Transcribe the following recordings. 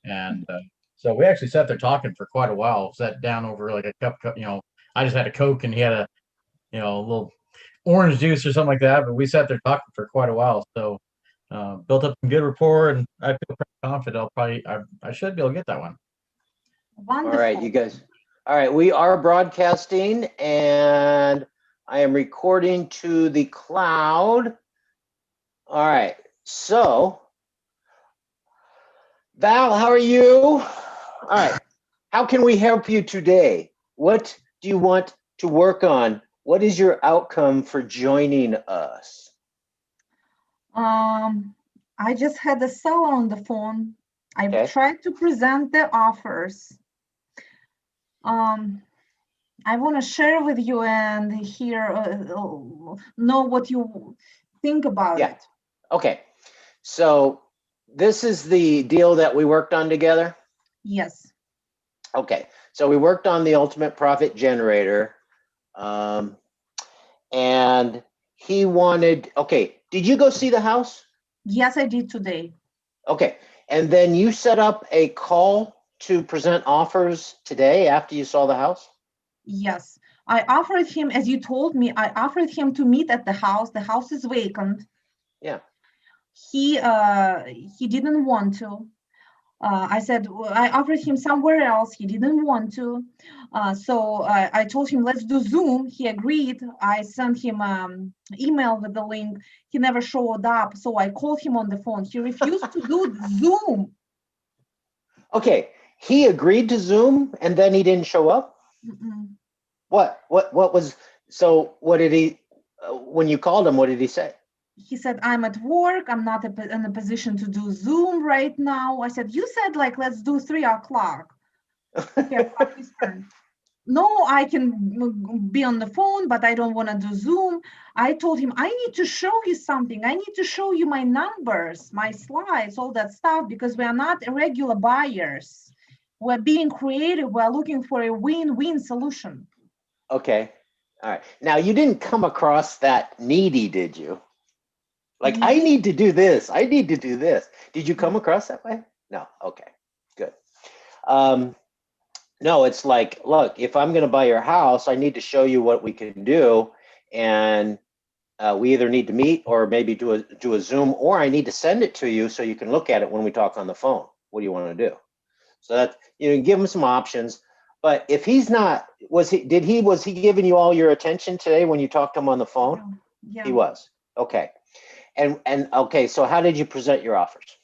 And so we actually sat there talking for quite a while. Sat down over like a cup. I just had a Coke and he had a little orange juice or something like that. But we sat there talking for quite a while. So built up some good rapport, and I feel pretty confident I should be able to get that one. All right, you guys. All right, we are broadcasting, and I am recording to the cloud. All right, so Val, how are you? All right, how can we help you today? What do you want to work on? What is your outcome for joining us? I just had a seller on the phone. I've Okay. tried to present the offers. I want to share with you and hear, know what you think about it. Okay. So this is the deal that we worked on together? Yes. Okay. So we worked on the ultimate profit generator. And he wanted, okay, did you go see the house? Yes, I did today. Okay. And then you set up a call to present offers today after you saw the house? Yes. I offered him, as you told me, I offered him to meet at the house. The house is vacant. Yeah. He didn't want to. I said, I offered him somewhere else. He didn't want to. So I told him, let's do Zoom. He agreed. I sent him email with the link. He never showed up. So I called him on the phone. He refused to do Zoom. Okay. He agreed to Zoom and then he didn't show up? Mm-mm. What was, so what did he, when you called him, what did he say? He said, I'm at work. I'm not in a position to do Zoom right now. I said, you said like, let's do 3 o'clock. No, I can be on the phone, but I don't want to do Zoom. I told him, I need to show you something. I need to show you my numbers, my slides, all that stuff, because we are not regular buyers. We're being creative. We're looking for a win-win solution. Okay. All right. Now, you didn't come across that needy, did you? Like, Needy? I need to do this. I need to do this. Did you come across that way? No. Okay, good. No, it's like, look, if I'm going to buy your house, I need to show you what we can do. And we either need to meet or maybe do a Zoom, or I need to send it to you so you can look at it when we talk on the phone. What do you want to do? So that, give him some options. But if he's not, was he giving you all your attention today when you talked to him on the phone? Yeah. He was. Okay. And okay, so how did you present your offers?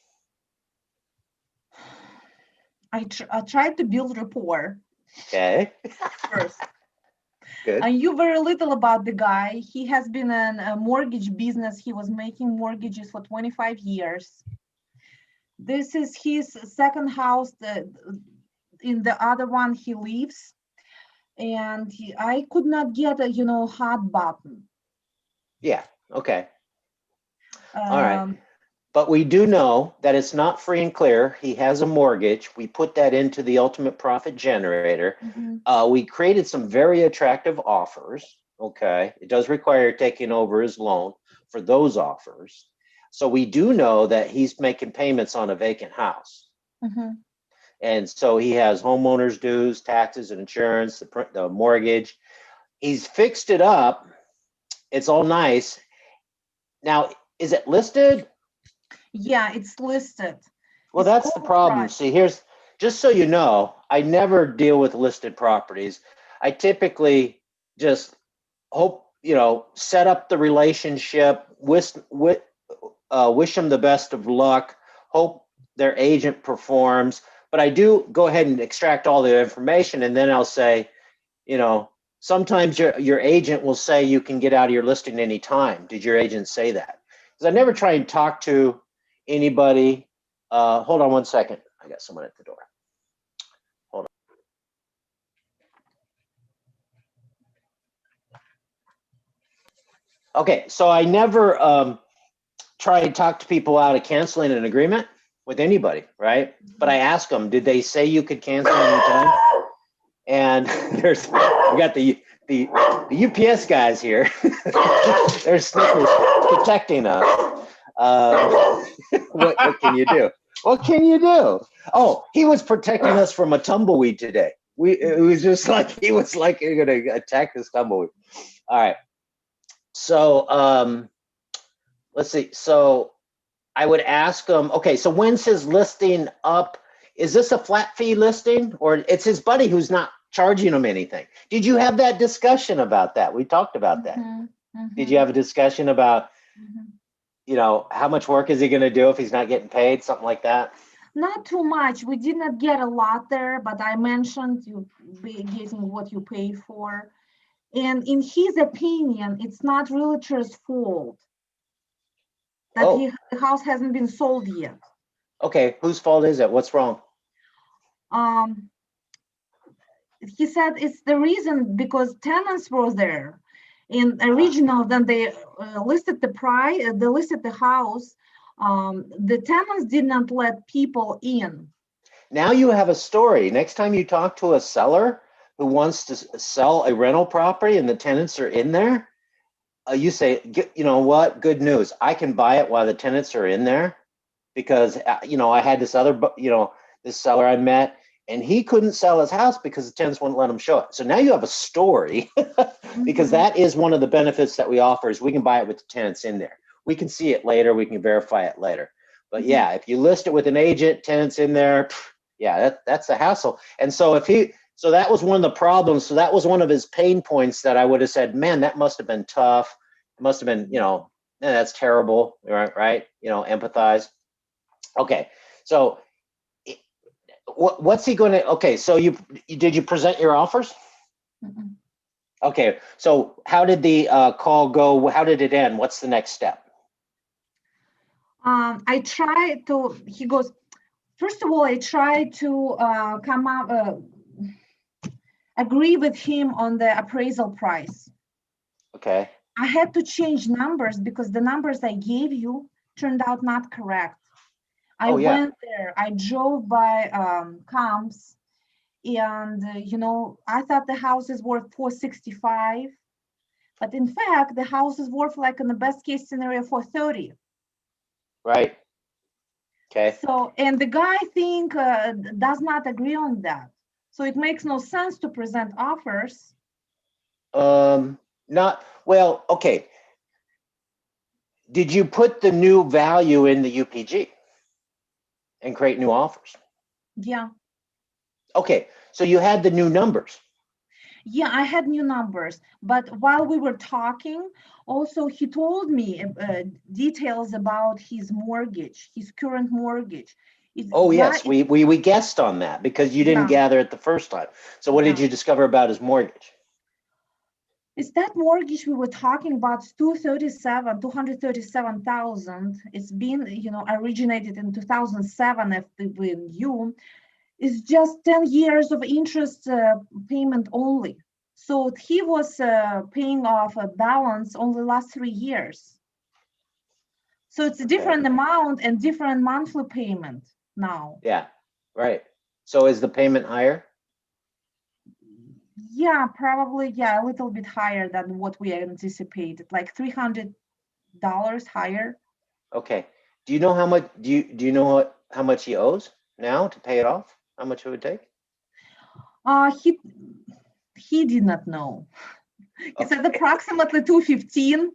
I tried to build rapport. Okay. First. Good. I knew very little about the guy. He has been in a mortgage business. He was making mortgages for 25 years. This is his second house. In the other one he lives. And I could not get a, hot button. Yeah, okay. All right. But we do know that it's not free and clear. He has a mortgage. We put that into the ultimate profit generator. Mm-hmm. We created some very attractive offers. Okay. It does require taking over his loan for those offers. So we do know that he's making payments on a vacant house. Mm-hmm. And so he has homeowners dues, taxes, and insurance, the mortgage. He's fixed it up. It's all nice. Now, is it listed? Yeah, it's listed. Well, that's the problem. See, here's, just so you know, I never deal with listed properties. I typically just hope, set up the relationship, wish them the best of luck, hope their agent performs. But I do go ahead and extract all the information, and then I'll say, sometimes your agent will say you can get out of your listing anytime. Did your agent say that? Because I never try and talk to anybody. Hold on one second. I got someone at the door. Hold on. Okay, so I never try and talk to people out of canceling an agreement with anybody, right? But I ask them, did they say you could cancel anytime? And we got the UPS guys here. They're snippers protecting us. What can you do? What can you do? Oh, he was protecting us from a tumbleweed today. It was just like he was like going to attack this tumbleweed. All right. So let's see. So I would ask him. Okay. So when's his listing up? Is this a flat fee listing, or it's his buddy who's not charging him anything? Did you have that discussion about that? We talked about that. Did you have a discussion about, you know, how much work is he going to do if he's not getting paid, something like that? Not too much. We did not get a lot there, but I mentioned you be getting what you pay for. And in his opinion, it's not realtor's fault that Oh, the house hasn't been sold yet. okay. Whose fault is it? What's wrong? He said it's the reason because tenants were there. In original, then they listed the price, they listed the house. The tenants did not let people in. Now you have a story. Next time you talk to a seller who wants to sell a rental property and the tenants are in there, you say, you know what? Good news. I can buy it while the tenants are in there because, you know, I had this other, you know, this seller I met and he couldn't sell his house because the tenants wouldn't let him show it. So now you have a story because that is one of the benefits that we offer is we can buy it with the tenants in there. We can see it later. We can verify it later. But yeah, if you list it with an agent, tenants in there, yeah, that's a hassle. And so so that was one of the problems. So that was one of his pain points that I would have said, man, that must have been tough. It must have been, you know, that's terrible, right? You know, empathize. Okay, so what's he going to? Okay, so did you present your offers? Okay, so how did the call go? How did it end? What's the next step? I tried to. He goes. First of all, I tried to come up, agree with him on the appraisal price. Okay. I had to change numbers because the numbers I gave you turned out not correct. I went there, I drove by comps, and you know, I thought the house is worth 465, but in fact, the house is worth like in the best case scenario 430. Right. Okay. So, and the guy does not agree on that. So it makes no sense to present offers. Not well. Okay. Did you put the new value in the UPG and create new offers? Yeah. Okay. So you had the new numbers. Yeah, I had new numbers, but while we were talking, also he told me details about his mortgage, his current mortgage. Oh yes, we guessed on that because you didn't gather it the first time. So what did you discover about his mortgage? Is that mortgage we were talking about 237,000. It's been, you know, originated in 2007 with you. It's just 10 years of interest payment only. So he was paying off a balance only last 3 years. So it's a different amount and different monthly payment now. Yeah, right. So is the payment higher? Yeah, probably, yeah, a little bit higher than what we anticipated, like $300 higher. Okay. Do you know how much? Do you know how much he owes now to pay it off? How much it would take? He did not know. He said approximately 215,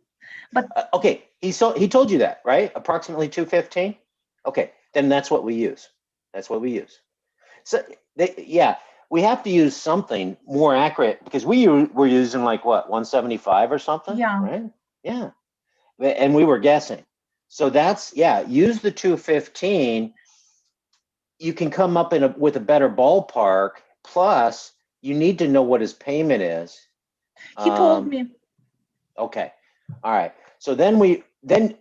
but okay. He told you that, right? Approximately 215. Okay, then that's what we use. That's what we use. So we have to use something more accurate because we were using like what 175 or something. Yeah. Right. Yeah. And we were guessing. So that's use the 215. You can come up with a better ballpark. Plus, you need to know what his payment is. He told me. Okay. All right. So then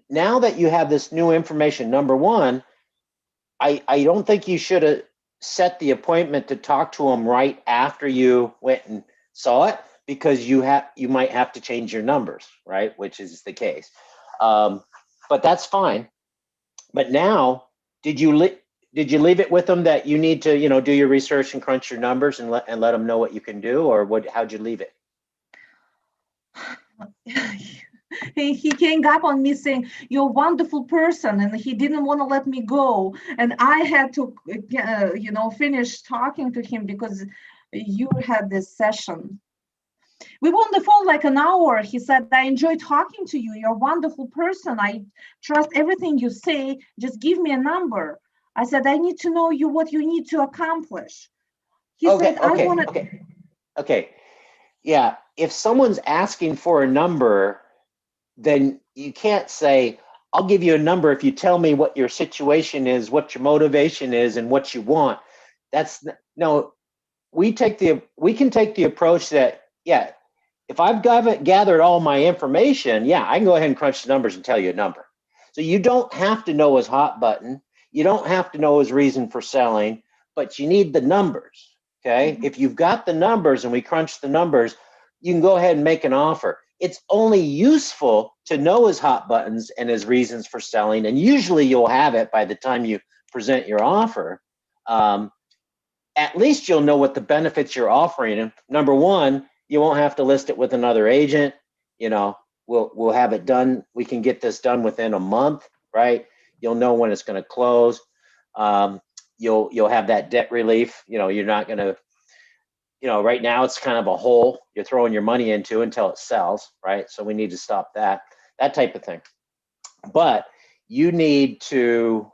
now that you have this new information, number one, I don't think you should have set the appointment to talk to him right after you went and saw it because you might have to change your numbers, right? Which is the case. But that's fine. But now, did you leave it with them that you need to, you know, do your research and crunch your numbers and let them know what you can do, or how'd you leave it? He came up on me saying, "You're a wonderful person," and he didn't want to let me go. And I had to, finish talking to him because you had this session. We were on the phone like an hour. He said, "I enjoy talking to you. You're a wonderful person. I trust everything you say. Just give me a number." I said, "I need to know what you need to accomplish." He Okay, said, "I okay, want to." okay, okay. Yeah, if someone's asking for a number, then you can't say, I'll give you a number if you tell me what your situation is, what your motivation is, and what you want. That's no, we can take the approach that, yeah, if I've gathered all my information, yeah, I can go ahead and crunch the numbers and tell you a number. So you don't have to know his hot button. You don't have to know his reason for selling, but you need the numbers. Okay. Mhm. If you've got the numbers and we crunch the numbers, you can go ahead and make an offer. It's only useful to know his hot buttons and his reasons for selling. And usually you'll have it by the time you present your offer. At least you'll know what the benefits you're offering him. Number one, you won't have to list it with another agent. You know, we'll have it done. We can get this done within a month, right? You'll know when it's going to close. You'll have that debt relief. You know, you're not going to. You know, right now it's kind of a hole you're throwing your money into until it sells, right? So we need to stop that type of thing. But you need to,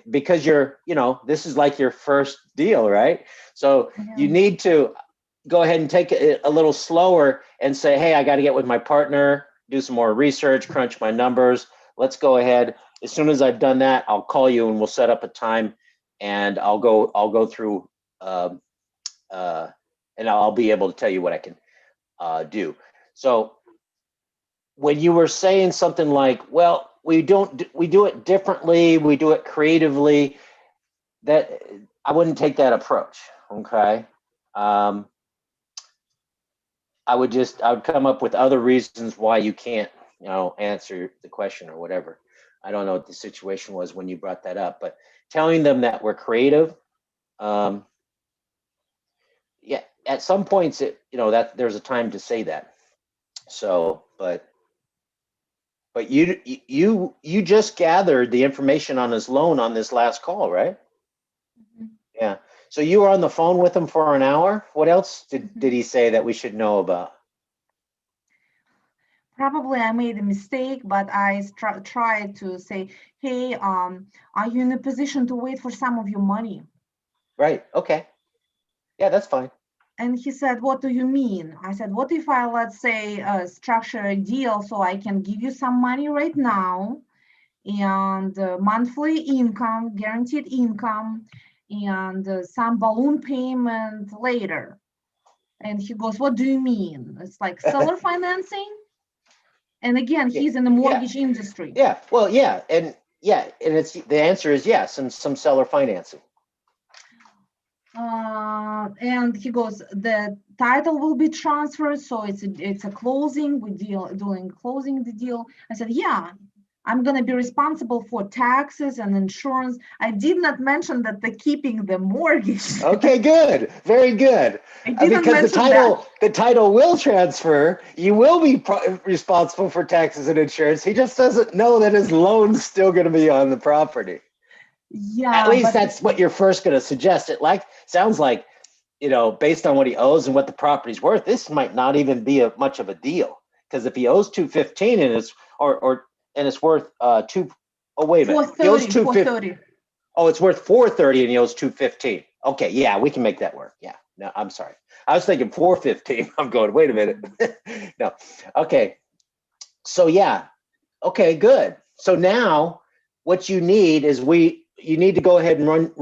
because this is like your first deal, right? So you Yeah. need to go ahead and take it a little slower and say, hey, I got to get with my partner, do some more research, crunch my numbers. Let's go ahead. As soon as I've done that, I'll call you and we'll set up a time, and I'll go through, and I'll be able to tell you what I can do. So when you were saying something like, well, we do it differently, we do it creatively, that I wouldn't take that approach. Okay. um, I would come up with other reasons why you can't answer the question or whatever. I don't know what the situation was when you brought that up, but telling them that we're creative, um, yeah, at some points that there's a time to say that. So but you just gathered the information on his loan on this last call, right? Mhm. Yeah. So you were on the phone with him for an hour. What else did Mhm. did he say that we should know about? Probably I made a mistake, but I tried to say, "Hey, are you in a position to wait for some of your money?" Right. Okay. Yeah, that's fine. And he said, "What do you mean?" I said, "What if I, let's say, structure a deal so I can give you some money right now and monthly income, guaranteed income, and some balloon payment later?" And he goes, "What do you mean? It's like seller financing?" And again, Yeah. he's in the Yeah. mortgage industry. Yeah. Well, and it's the answer is yes, and some seller financing. And he goes, "The title will be transferred, so it's a closing. We doing closing the deal." I said, "Yeah, I'm gonna be responsible for taxes and insurance." I did not mention that the keeping the mortgage. Okay, good. Very good. I didn't Because the mention that. title will transfer. You will be responsible for taxes and insurance. He just doesn't know that his loan's still going to be on the property. At Yeah, least but that's what you're first going to suggest. It sounds like, based on what he owes and what the property's worth, this might not even be much of a deal. Because if he owes 215 and it's worth two, oh wait a minute, he owes 430, 250. 430. Oh, it's worth 430 and he owes 215. Okay, yeah, we can make that work. Yeah. No, I'm sorry. I was thinking 415. I'm going, wait a minute. No. Okay. So yeah. Okay, good. So now what you need is you need to go ahead and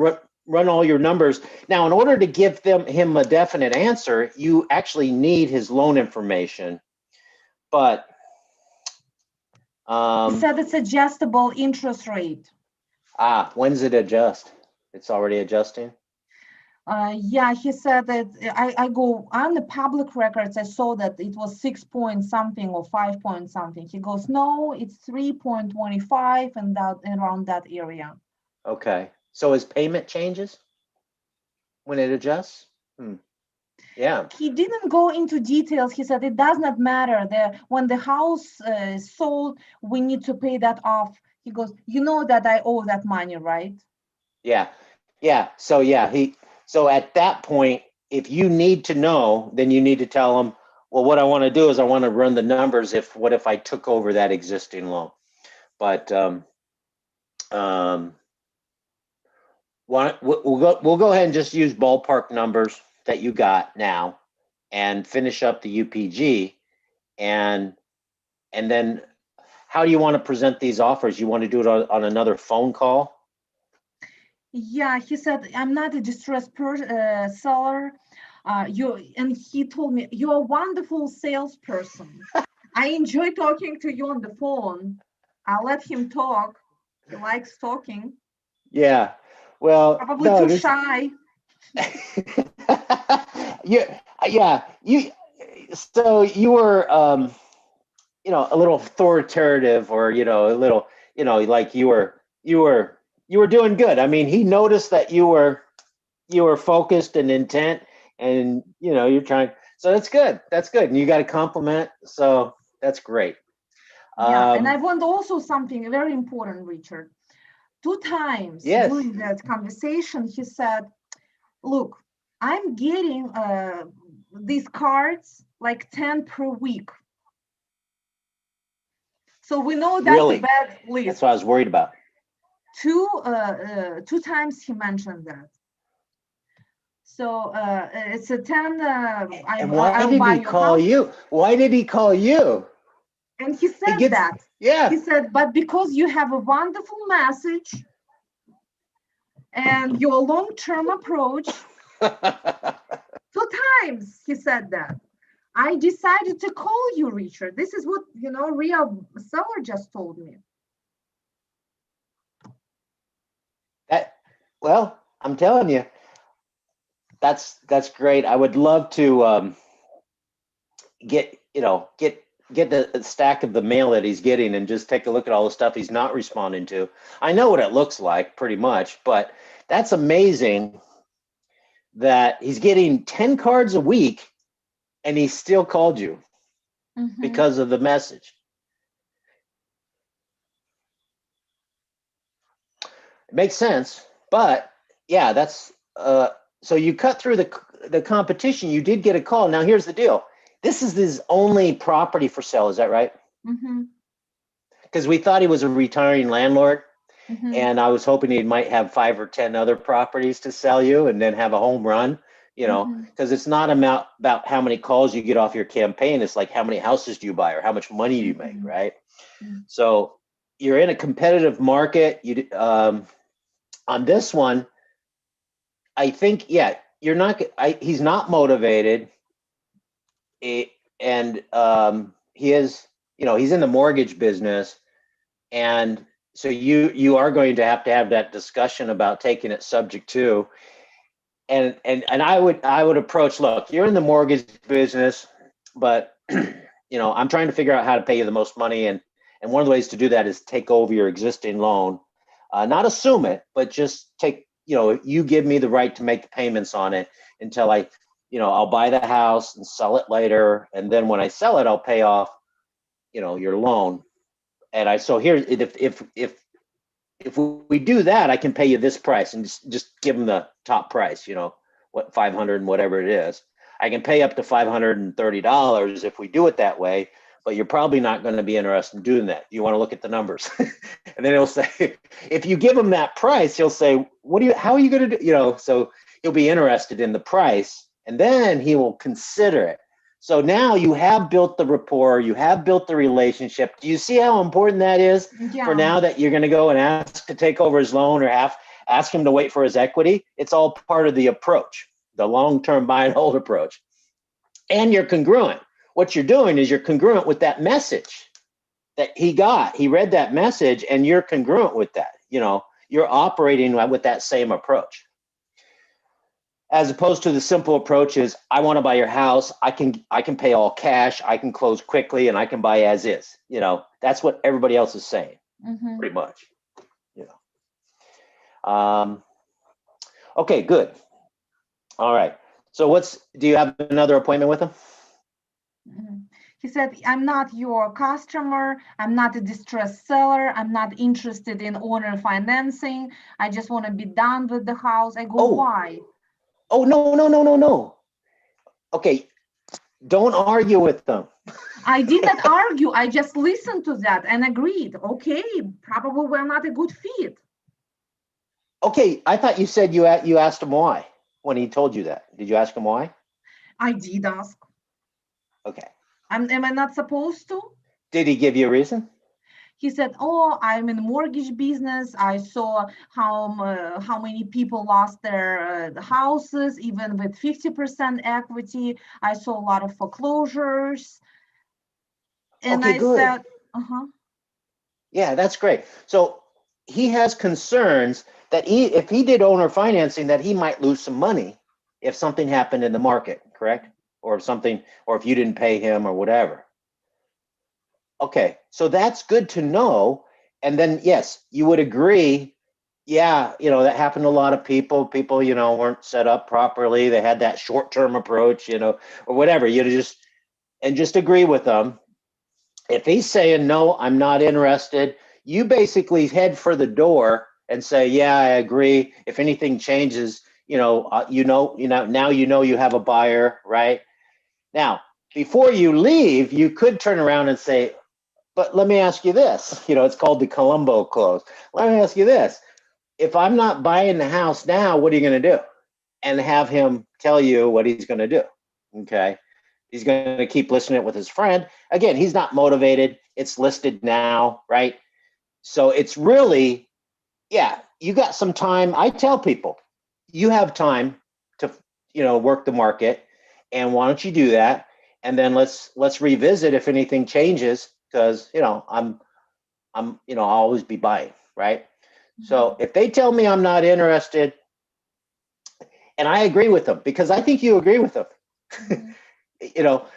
run all your numbers. Now, in order to give him a definite answer, you actually need his loan information. But He said it's adjustable interest rate. when's it adjust? It's already adjusting. Yeah, he said that I go on the public records. I saw that it was 6 point something or 5 point something. He goes, "No, it's 3.25 and that around that area." Okay. So his payment changes when it adjusts? Yeah. He didn't go into details. He said it does not matter. When the house is sold, we need to pay that off. He goes, you know that I owe that money, right? Yeah. Yeah. So at that point, if you need to know, then you need to tell him, well, what I want to do is I want to run the numbers. What if I took over that existing loan? But we'll go ahead and just use ballpark numbers that you got now and finish up the UPG, and then how do you want to present these offers? You want to do it on another phone call? Yeah, he said, I'm not a distressed seller. And he told me, you're a wonderful salesperson. I enjoy talking to you on the phone. I'll let him talk. He likes talking. Yeah. Well, Probably no, too shy. yeah. So you were, a little authoritative, or a little, like you were doing good. I mean, he noticed that you were focused and intent, and you're trying. So that's good. That's good, and you got a compliment. So that's great. Yeah, and I want also something very important, Richard. 2 times Yes. during that conversation, he said, look, I'm getting these cards like 10 per week. So we know that's Really? a bad list. That's what I was worried about. 2 times he mentioned that. So it's a 10. And why did he call you? Why did he call you? And he said that. Yeah. He said, but because you have a wonderful message and your long-term approach, 2 times he said that. I decided to call you, Richard. This is what, real seller just told me. Well, I'm telling you, that's great. I would love to get the stack of the mail that he's getting and just take a look at all the stuff he's not responding to. I know what it looks like pretty much, but that's amazing that he's getting 10 cards a week and he still called you because of the message. It makes sense, but yeah, that's so you cut through the competition. You did get a call. Now here's the deal. This is his only property for sale. Is that right? Because we thought he was a retiring landlord, and I was hoping he might have 5 or 10 other properties to sell you and then have a home run, because it's not about how many calls you get off your campaign. It's like how many houses do you buy or how much money do you make, right? So you're in a competitive market. On this one, I think, yeah, he's not motivated. And he is, he's in the mortgage business. And so you are going to have that discussion about taking it subject to. And I would approach, look, you're in the mortgage business, but I'm trying to figure out how to pay you the most money. And one of the ways to do that is take over your existing loan. Not assume it, but just take, you give me the right to make the payments on it until I'll buy the house and sell it later. And then when I sell it, I'll pay off, your loan. And so here, if we do that, I can pay you this price, and just give them the top price, what, 500 and whatever it is. I can pay up to $530 if we do it that way, but you're probably not going to be interested in doing that. You want to look at the numbers. And then he'll say, if you give him that price, he'll say, how are you going to do, so he'll be interested in the price, and then he will consider it. So now you have built the rapport, you have built the relationship. Do you see how important that is? Yeah. For now that you're going to go and ask to take over his loan or ask him to wait for his equity? It's all part of the approach, the long-term buy and hold approach. And you're congruent. What you're doing is you're congruent with that message that he got. He read that message, and you're congruent with that. You're operating with that same approach. As opposed to the simple approach is, I want to buy your house. I can pay all cash. I can close quickly, and I can buy as is. That's what everybody else is saying, pretty much. Okay, good. All right. So do you have another appointment with him? Mhm. He said, I'm not your customer. I'm not a distressed seller. I'm not interested in owner financing. I just want to be done with the house. I go, Oh. why? Oh, no, no, no, no, no. Okay, don't argue with them. I did not argue. I just listened to that and agreed. Okay, probably we're not a good fit. Okay, I thought you said you asked him why when he told you that. Did you ask him why? I did ask. Okay. Am I not supposed to? Did he give you a reason? He said, oh, I'm in mortgage business. I saw how many people lost their houses, even with 50% equity. I saw a lot of foreclosures. And Okay, I good. said, uh-huh. Yeah, that's great. So he has concerns that if he did owner financing, that he might lose some money if something happened in the market, correct? Or if you didn't pay him or whatever. Okay, so that's good to know. And then, yes, you would agree. Yeah, that happened to a lot of people. People, weren't set up properly. They had that short-term approach, or whatever. Just agree with them. If he's saying, no, I'm not interested, you basically head for the door and say, yeah, I agree. If anything changes, now you have a buyer, right? Now, before you leave, you could turn around and say, but let me ask you this, it's called the Columbo clause. Let me ask you this. If I'm not buying the house now, what are you going to do? And have him tell you what he's going to do. Okay. He's going to keep listing it with his friend. Again, he's not motivated. It's listed now, right? So it's really, yeah, you got some time. I tell people, you have time to, work the market. And why don't you do that? And then let's revisit if anything changes, because, I'll always be buying, right? So if they tell me I'm not interested, and I agree with them because I think you agree with them,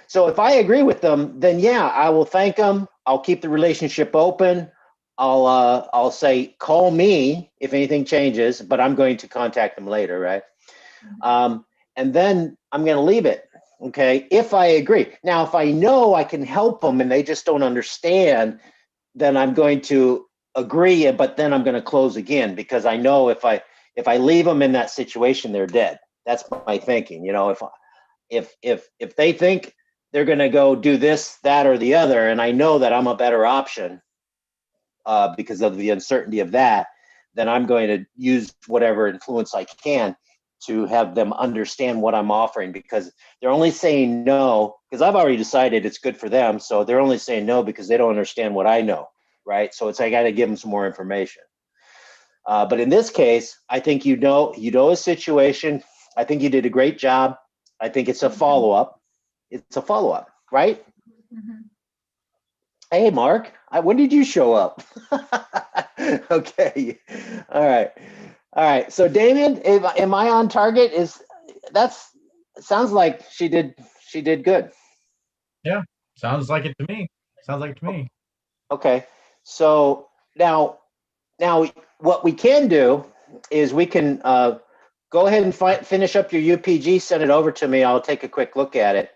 so if I agree with them, then yeah, I will thank them. I'll keep the relationship open. I'll say, call me if anything changes, but I'm going to contact them later, right? And then I'm going to leave it. Okay. If I agree. Now, if I know I can help them and they just don't understand, then I'm going to agree, but then I'm going to close again, because I know if I leave them in that situation, they're dead. That's my thinking. If they think they're going to go do this, that, or the other, and I know that I'm a better option because of the uncertainty of that, then I'm going to use whatever influence I can to have them understand what I'm offering, because they're only saying no because I've already decided it's good for them. So they're only saying no because they don't understand what I know, right? So I got to give them some more information. But in this case, I think you know a situation. I think you did a great job. I think it's a follow-up. It's a follow-up, right? Hey, Mark, when did you show up? Okay. All right. So Damien, am I on target? Sounds like she did good. Yeah, sounds like it to me. Sounds like it to me. Okay. So now what we can do is we can go ahead and finish up your UPG, send it over to me. I'll take a quick look at it.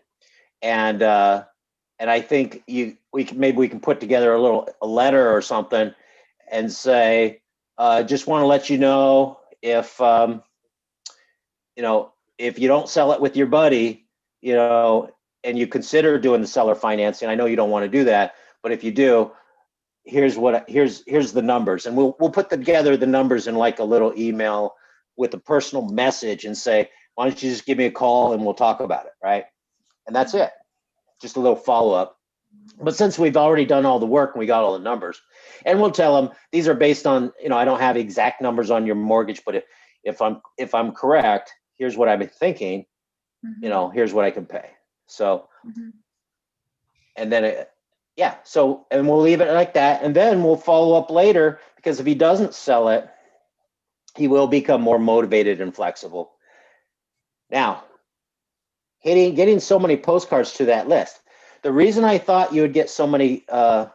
And I think we can put together a letter or something and say, just want to let you know if if you don't sell it with your buddy, and you consider doing the seller financing. I know you don't want to do that, but if you do, here's the numbers, and we'll put together the numbers in like a little email with a personal message and say, why don't you just give me a call and we'll talk about it, right? And that's it. Just a little follow-up. But since we've already done all the work and we got all the numbers, and we'll tell them these are based on, I don't have exact numbers on your mortgage, but if I'm correct, here's what I've been thinking, here's what I can pay. So, and then and we'll leave it like that. And then we'll follow up later, because if he doesn't sell it, he will become more motivated and flexible. Now, getting so many postcards to that list. The reason I thought you would get so many, that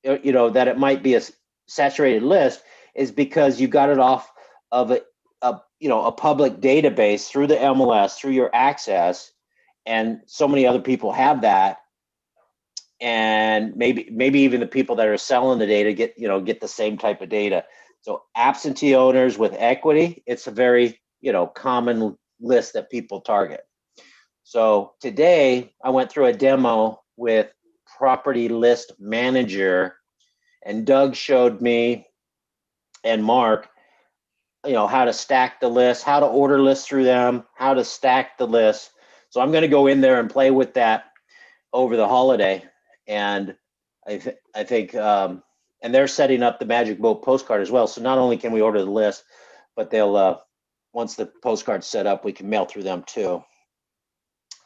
it might be a saturated list, is because you got it off of a public database through the MLS, through your access, and so many other people have that, and maybe even the people that are selling the data get the same type of data. So absentee owners with equity, it's a very common list that people target. So today I went through a demo with Property List Manager, and Doug showed me, and Mark, how to stack the list, how to order lists through them, how to stack the list. So I'm going to go in there and play with that over the holiday. And I think, and they're setting up the Magic Boat postcard as well. So not only can we order the list, but they'll, once the postcard's set up, we can mail through them too.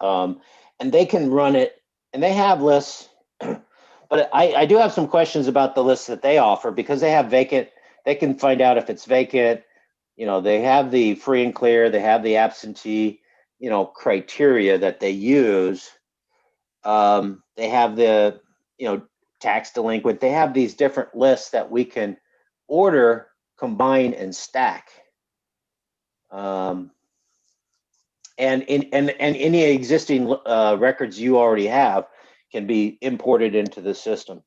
And they can run it, and they have lists, but I do have some questions about the lists that they offer, because they have vacant. They can find out if it's vacant. They have the free and clear, they have the absentee, criteria that they use. They have the, tax delinquent. They have these different lists that we can order, combine, and stack. And any existing records you already have can be imported into the system.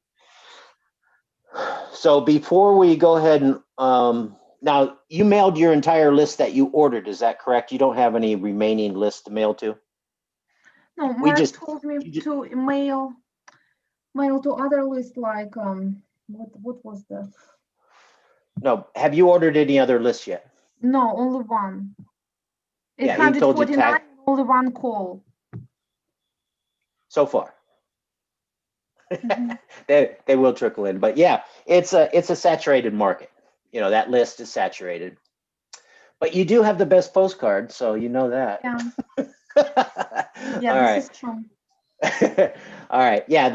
So before we go ahead and now, you mailed your entire list that you ordered, is that correct? You don't have any remaining lists to mail to? No, We Mark just- told me to mail to other lists, like what was that? No, have you ordered any other lists yet? No, only one. Yeah, he told you 849, only one call. So far? Mhm. They will trickle in, but yeah, it's a saturated market. That list is saturated. But you do have the best postcard, so you know that. Yeah, All this right. is true. All right. Yeah.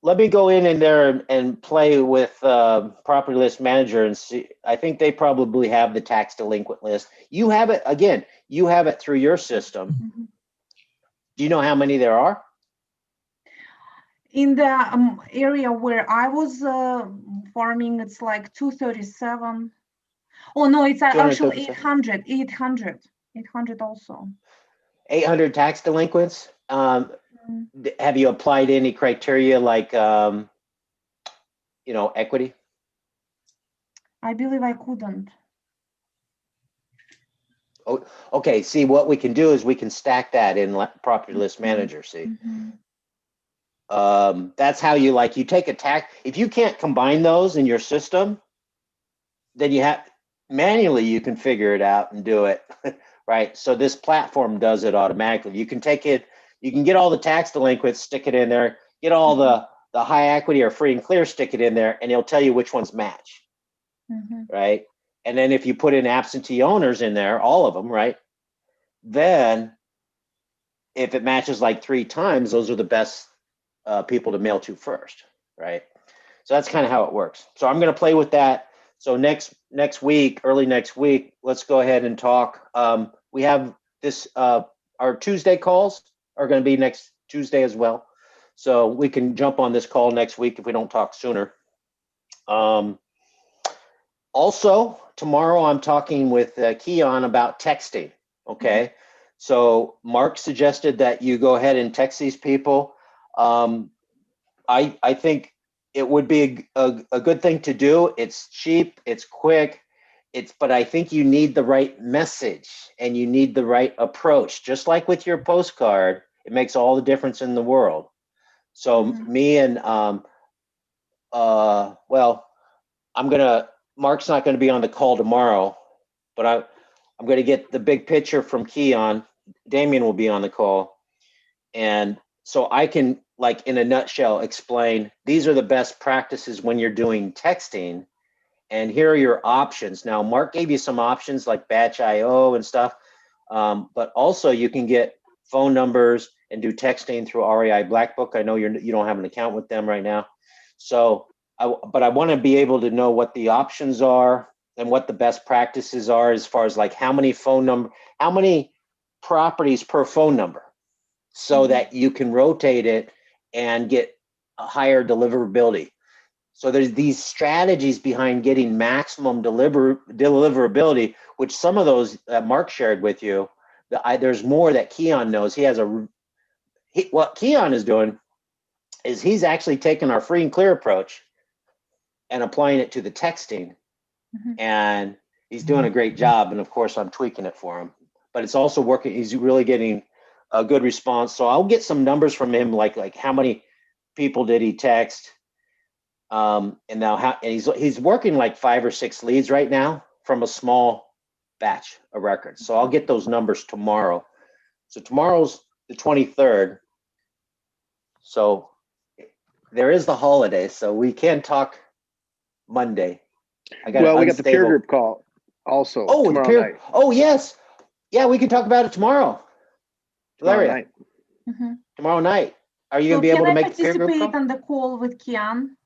Let me go in there and play with Property List Manager and see. I think they probably have the tax delinquent list. You have it again. You have it through your system. Mhm. Do you know how many there are? In the area where I was farming, it's like 237. Oh no, it's actually 237. 800 also. 800 tax delinquents. Mm. Have you applied any criteria like, equity? I believe I couldn't. Oh, okay. See, what we can do is we can stack that in Property List Manager. See, Mhm. that's how you take a tax. If you can't combine those in your system, then you have manually, you can figure it out and do it. Right. So this platform does it automatically. You can take it, you can get all the tax delinquents, stick it in there, get all the high equity or free and clear, stick it in there, and it'll tell you which ones match. Mhm. Right. And then if you put in absentee owners in there, all of them, right, then if it matches like 3 times, those are the best people to mail to first, right? So that's kind of how it works. So I'm going to play with that. So next week, early next week, let's go ahead and talk. We have this, our Tuesday calls are going to be next Tuesday as well. So we can jump on this call next week if we don't talk sooner. Also, tomorrow I'm talking with Keon about texting. Okay. So Mark suggested that you go ahead and text these people. I think it would be a good thing to do. It's cheap, it's quick, but I think you need the right message and you need the right approach. Just like with your postcard, it makes all the difference in the world. So me and Mark's not going to be on the call tomorrow, but I'm going to get the big picture from Keon. Damien will be on the call. And so I can, like, in a nutshell, explain these are the best practices when you're doing texting. And here are your options. Now, Mark gave you some options like Batch.io and stuff, but also you can get phone numbers and do texting through REI Blackbook. I know you don't have an account with them right now. So, but I want to be able to know what the options are and what the best practices are as far as like how many properties per phone number, so that you can rotate it and get a higher deliverability. So there's these strategies behind getting maximum deliverability, which some of those Mark shared with you. There's more that Keon knows. What Keon is doing is he's actually taken our free and clear approach and applying it to the texting. And he's doing a great job. And of course, I'm tweaking it for him. But it's also working. He's really getting a good response. So I'll get some numbers from him, like how many people did he text? And now he's working like 5 or 6 leads right now from a small batch of records. So I'll get those numbers tomorrow. So tomorrow's the 23rd. So there is the holiday, so we can talk Monday. We got the peer group call also. Oh, the peer. Night. Oh, yes. Yeah, we can talk about it tomorrow. Valeria, tomorrow night. Are you going to be able to make the peer group call? Can I participate on the call with Kian?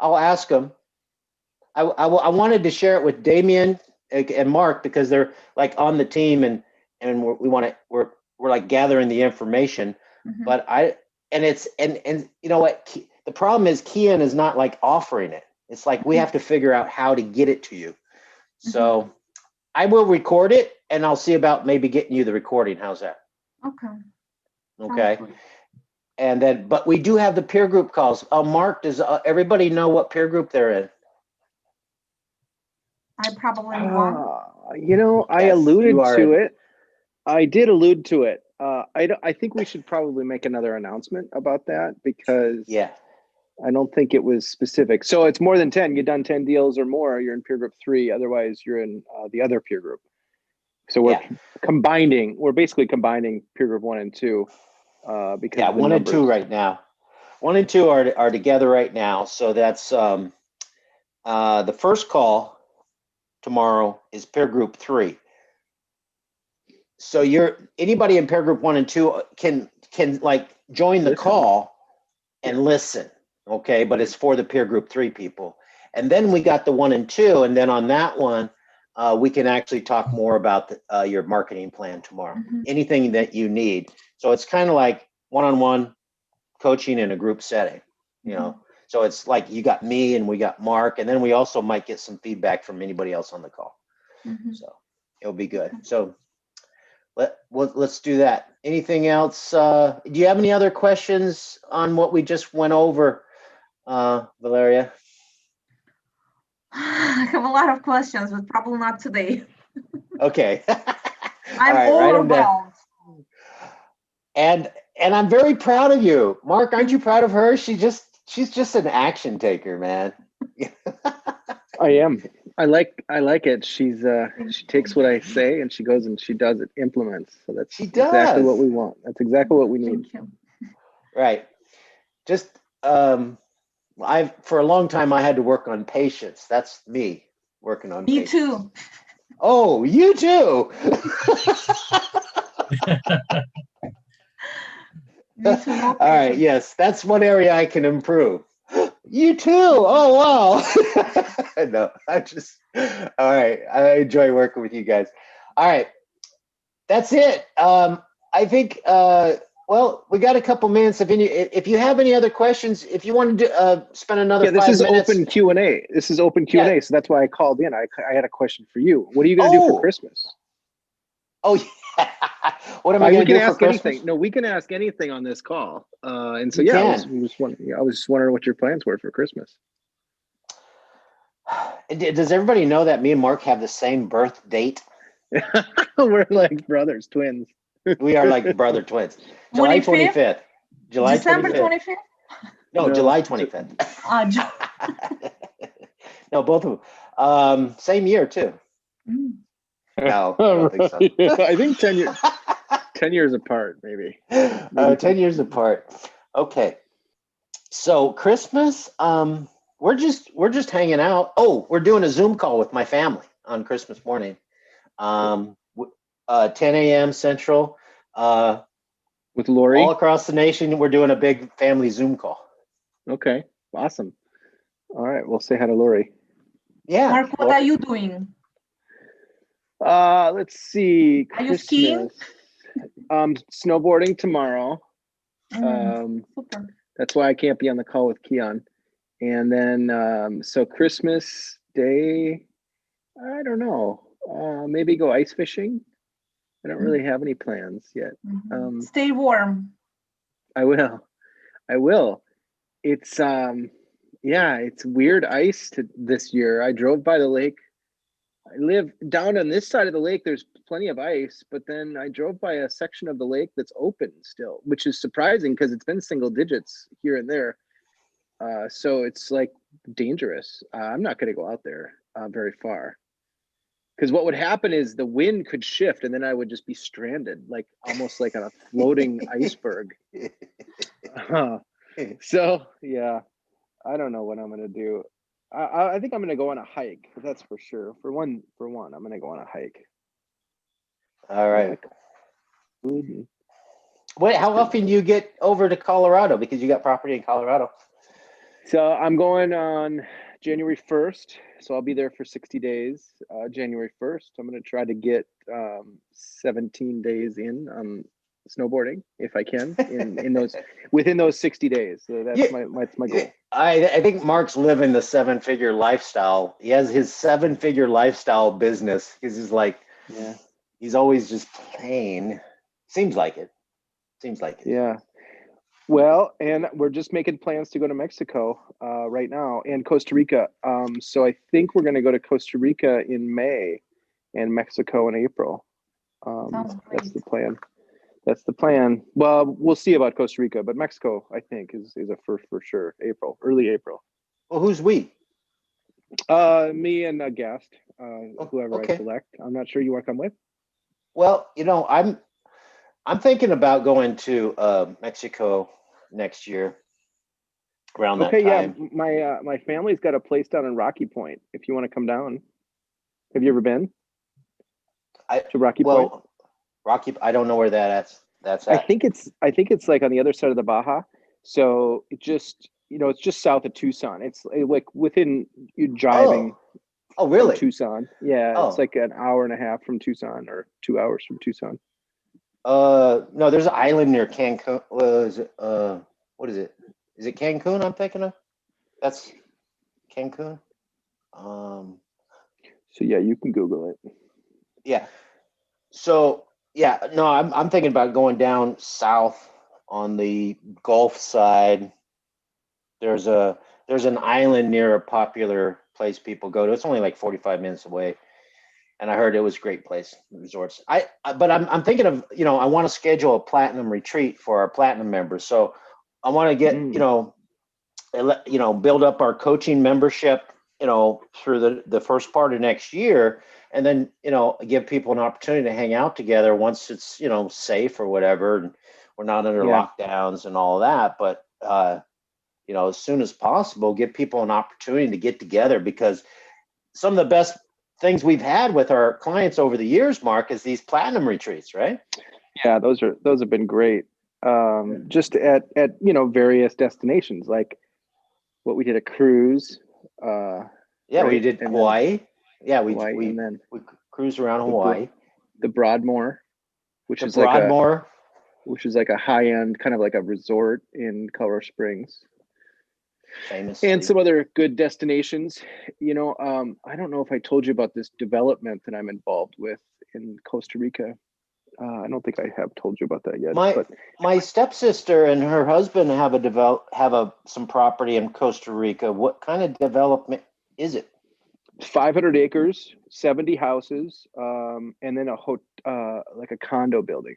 I'll ask him. I wanted to share it with Damien and Mark because they're like on the team and we're like gathering the information. But and you know what, the problem is Kian is not like offering it. It's like we have to figure out how to get it to you. So I will record it and I'll see about maybe getting you the recording. How's that? Okay. And then, but we do have the peer group calls. Mark, does everybody know what peer group they're in? I probably won't. I alluded to it. I did allude to it. I think we should probably make another announcement about that because I don't think it was specific. So it's more than 10. You've done 10 deals or more, you're in peer group 3. Otherwise, you're in the other peer group. So we're basically combining peer group 1 and 2. Because 1 and 2 right now. 1 and 2 are together right now. So that's the first call tomorrow is peer group 3. So anybody in peer group 1 and 2 can like join the call and listen. Okay, but it's for the peer group 3 people. And then we got the 1 and 2, and then on that one, we can actually talk more about your marketing plan tomorrow. Anything that you need. So it's kind of like one-on-one coaching in a group setting, So it's like you got me and we got Mark, and then we also might get some feedback from anybody else on the call. So it'll be good. So let's do that. Anything else? Do you have any other questions on what we just went over, Valeria? I have a lot of questions, but probably not today. Okay. I'm overwhelmed. And I'm very proud of you. Mark, aren't you proud of her? She's just an action taker, man. I am. I like it. She takes what I say and she goes and she does it, implements. So that's exactly what we want. That's exactly what we need. Right. Just for a long time I had to work on patience. That's me working on patience. Me too. Oh, you too. All right, yes, that's one area I can improve. You too. Oh, wow. No, all right. I enjoy working with you guys. All right, that's it. I think, we got a couple minutes. If you have any other questions, if you want to spend another 5 minutes. This is open Q&A. This is open Q&A, so that's why I called in. I had a question for you. What are you going to do for Christmas? Oh, yeah. What am I going to do for Christmas? Anything. No, we can ask anything on this call. And so, I was just wondering what your plans were for Christmas. Does everybody know that me and Mark have the same birth date? We're like brothers, twins. We are like brother twins. July 25th. December 25th? No, July 25th. No, both of them. Same year, too. No, I don't think so. I think 10 years. 10 years apart, maybe. 10 years apart. Okay. So Christmas, we're just hanging out. Oh, we're doing a Zoom call with my family on Christmas morning. 10 a.m. Central. With Lori? All across the nation, we're doing a big family Zoom call. Okay. Awesome. All right. We'll say hi to Lori. Yeah. Mark, what are you doing? Let's see. Are you skiing? Snowboarding tomorrow. Super. That's why I can't be on the call with Keon. And then, so Christmas Day, I don't know. Maybe go ice fishing. I don't really have any plans yet. Stay warm. I will. It's yeah, it's weird ice this year. I drove by the lake. I live down on this side of the lake. There's plenty of ice, but then I drove by a section of the lake that's open still, which is surprising because it's been single digits here and there. So it's like dangerous. I'm not going to go out there very far, because what would happen is the wind could shift and then I would just be stranded, like almost like on a floating iceberg. So yeah, I don't know what I'm going to do. I think I'm going to go on a hike. That's for sure. For one, I'm going to go on a hike. All right. Wait, how often do you get over to Colorado? Because you got property in Colorado. So I'm going on January 1st. So I'll be there for 60 days. January 1st, I'm going to try to get 17 days in snowboarding if I can in those within those 60 days. So that's my goal. I think Mark's living the 7-figure lifestyle. He has his 7-figure lifestyle business. He's like, yeah, he's always just playing. Seems like it. Yeah. Well, and we're just making plans to go to Mexico right now and Costa Rica. So I think we're going to go to Costa Rica in May and Mexico in April. That's the plan. Well, we'll see about Costa Rica, but Mexico, I think, is a first for sure. Early April. Well, who's we? Me and a guest, whoever I select. I'm not sure you want to come with. Well, I'm thinking about going to Mexico next year around that time. Yeah, my family's got a place down in Rocky Point. If you want to come down, have you ever been to Rocky Point? Rocky, I don't know where that's at. I think it's like on the other side of the Baja. So it just it's just south of Tucson. It's like within you driving. Oh, really? Tucson. Yeah, it's like an hour and a half from Tucson or 2 hours from Tucson. No, there's an island near Cancun. What is it? Is it Cancun I'm thinking of? That's Cancun. So yeah, you can Google it. Yeah. So yeah, no, I'm thinking about going down south on the Gulf side. There's an island near a popular place people go to. It's only like 45 minutes away. And I heard it was a great place, resorts. But I'm thinking of, I want to schedule a platinum retreat for our platinum members. So I want to get, build up our coaching membership, through the first part of next year, and then, give people an opportunity to hang out together once it's, safe or whatever, and we're not under lockdowns and all of that. But, as soon as possible, give people an opportunity to get together, because some of the best things we've had with our clients over the years, Mark, is these platinum retreats, right? Yeah, those have been great. Just at various destinations, like what we did a cruise. We did Hawaii. We cruised around Hawaii. The Broadmoor, which is like a high-end kind of like a resort in Colorado Springs. Famously. And some other good destinations. I don't know if I told you about this development that I'm involved with in Costa Rica. I don't think I have told you about that yet. My stepsister and her husband have some property in Costa Rica. What kind of development is it? 500 acres, 70 houses, and then like a condo building,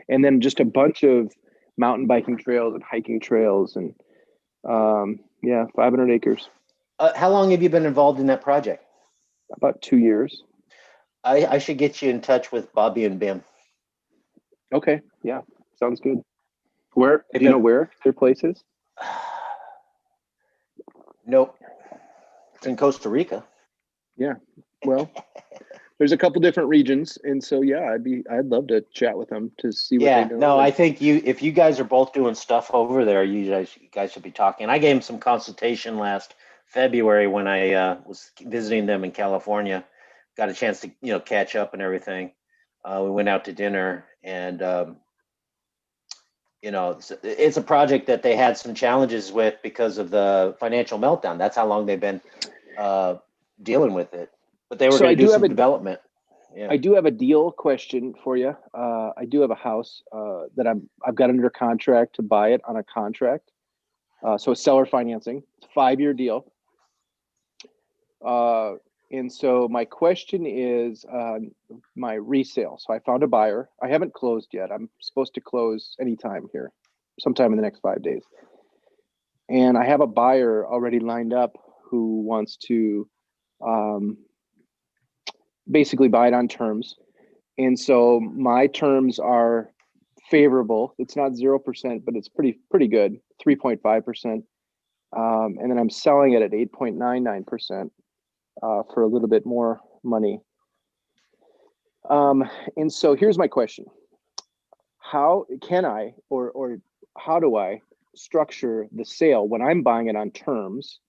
and then just a bunch of mountain biking trails and hiking trails, and 500 acres. How long have you been involved in that project? About 2 years. I should get you in touch with Bobby and Bim. Okay. Yeah. Sounds good. Where? Do you know where their place is? Nope. It's in Costa Rica. Yeah. Well, there's a couple different regions, and so I'd love to chat with them to see what they do. No, I think if you guys are both doing stuff over there, you guys should be talking. I gave them some consultation last February when I was visiting them in California. Got a chance to catch up and everything. We went out to dinner, and you know, it's a project that they had some challenges with because of the financial meltdown. That's how long they've been dealing with it. But they were So going I to do do some have a- development. Yeah. I do have a deal question for you. I do have a house that I've got under contract to buy it on a contract. So it's seller financing. It's a 5-year deal. And so my question is my resale. So I found a buyer. I haven't closed yet. I'm supposed to close anytime here, sometime in the next 5 days. And I have a buyer already lined up who wants to basically buy it on terms. And so my terms are favorable. It's not 0%, but it's pretty good, 3.5%. And then I'm selling it at 8.99% for a little bit more money. And so here's my question. How can I, or how do I structure the sale when I'm buying it on terms?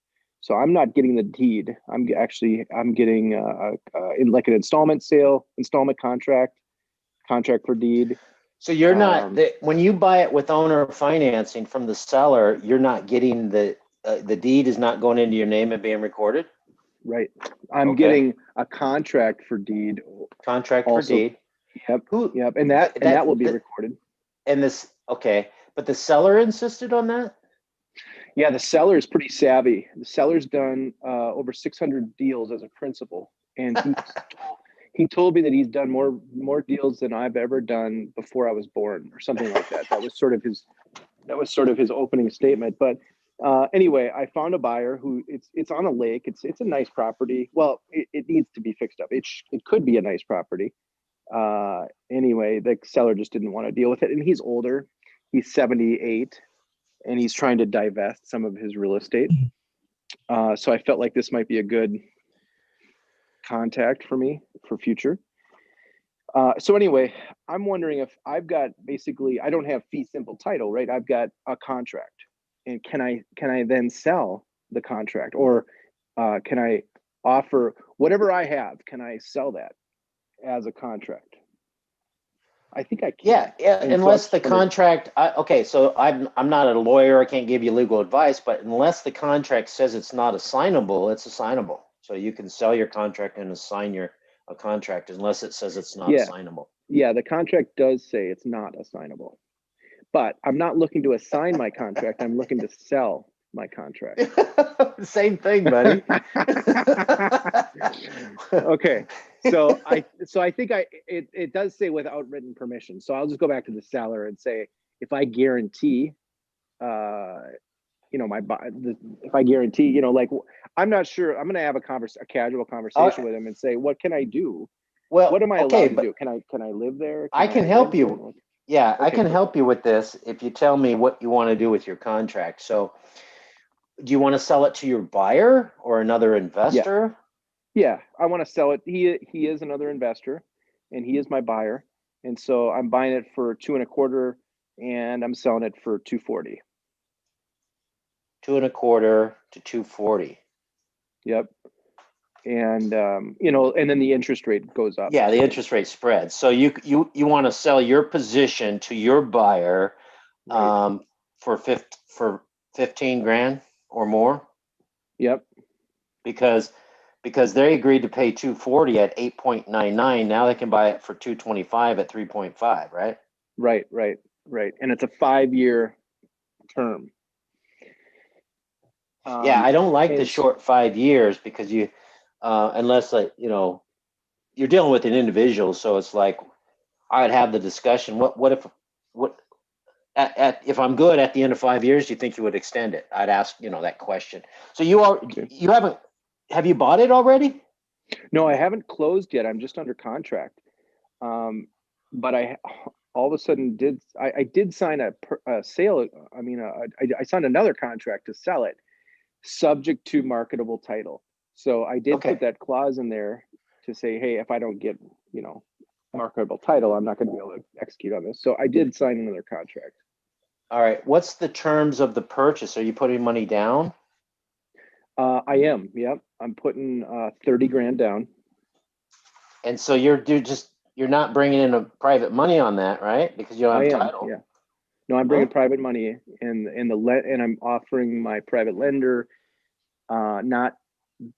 So I'm not getting the deed. I'm getting in like an installment sale, installment contract for deed. So you're not when you buy it with owner financing from the seller, you're not getting the deed is not going into your name and being recorded. Right. I'm getting a contract for deed. Contract for deed. Yep. Yep. And that will be recorded. And this, okay, but the seller insisted on that. Yeah, the seller is pretty savvy. The seller's done over 600 deals as a principal, and he told me that he's done more deals than I've ever done before I was born, or something like that. That was sort of his opening statement. But anyway, I found a buyer who it's on a lake. It's a nice property. Well, it needs to be fixed up. It could be a nice property. Anyway, the seller just didn't want to deal with it, and he's older. He's 78. And he's trying to divest some of his real estate. So I felt like this might be a good contact for me for future. So anyway, I'm wondering if I've got I don't have fee simple title, right? I've got a contract, and can I then sell the contract, or can I offer whatever I have? Can I sell that as a contract? I think I can. Yeah. Unless the contract. Okay, so I'm not a lawyer. I can't give you legal advice, but unless the contract says it's not assignable, it's assignable. So you can sell your contract and assign a contract unless it says it's not assignable. Yeah, the contract does say it's not assignable, but I'm not looking to assign my contract. I'm looking to sell my contract. Same thing, buddy. Okay. So I think it does say without written permission. So I'll just go back to the seller and say, if I guarantee, if I guarantee, like, I'm not sure, I'm going to have a casual conversation with him and say, what can I do? Well, what am I allowed to do? Can I live there? I can help you. Yeah, okay, I can help you with this if you tell me what you want to do with your contract. So do you want to sell it to your buyer or another investor? Yeah, I want to sell it. He is another investor, and he is my buyer, and so I'm buying it for $2.25, and I'm selling it for $240. $2.25 to $240. Yep. And and then the interest rate goes up. Yeah, the interest rate spreads. So you want to sell your position to your buyer, right, for 15 grand or more. Yep. Because they agreed to pay $240 at 8.99. Now they can buy it for $225 at 3.5, right? Right. And it's a 5-year term. Yeah, I don't like the short 5 years because you, unless you're dealing with an individual. So it's like, I'd have the discussion. If I'm good at the end of 5 years, do you think you would extend it? I'd ask, that question. So have you bought it already? No, I haven't closed yet. I'm just under contract. But I all of a sudden I did sign a sale. I signed another contract to sell it, subject to marketable title. So I did put that clause in there to say, hey, if I don't get, marketable title, I'm not going to be able to execute on this. So I did sign another contract. All right. What's the terms of the purchase? Are you putting money down? I am. Yep. I'm putting 30 grand down. And so you're just you're not bringing in a private money on that, right? Because you don't I have am, title. yeah. No, I'm bringing Oh. private money and I'm offering my private lender, not